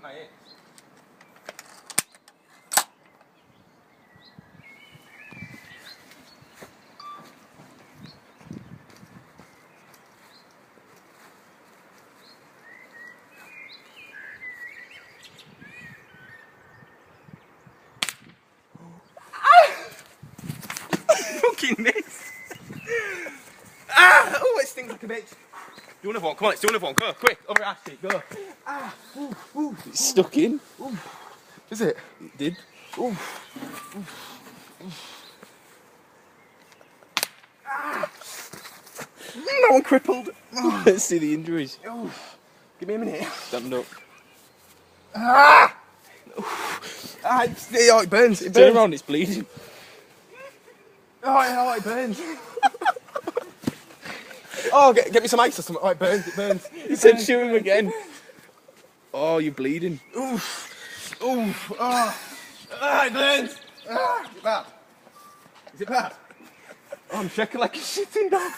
my hip. Fucking miss! Ah! Oh, it stings like a bitch. Do another one, come on, let's do another one, go, quick, over at Ashley, go. Ah! Ooh, ooh. It's stuck in. Ooh. Is it? It did. Ooh. Ooh. Ah! No one crippled. Oh. Let's see the injuries. Oh. Give me a minute. Stand up. Ah! Ah, it burns, it burns. Turn around, it's bleeding. Oh, it burns. Oh, get me some ice or something. Oh, it burns, it burns. He said shoot him again. Oh, you're bleeding. Oof. Oof. Oh. Ah, it burns. Ah, is it bad? Is it bad? Oh, I'm shaking like a shitting dog.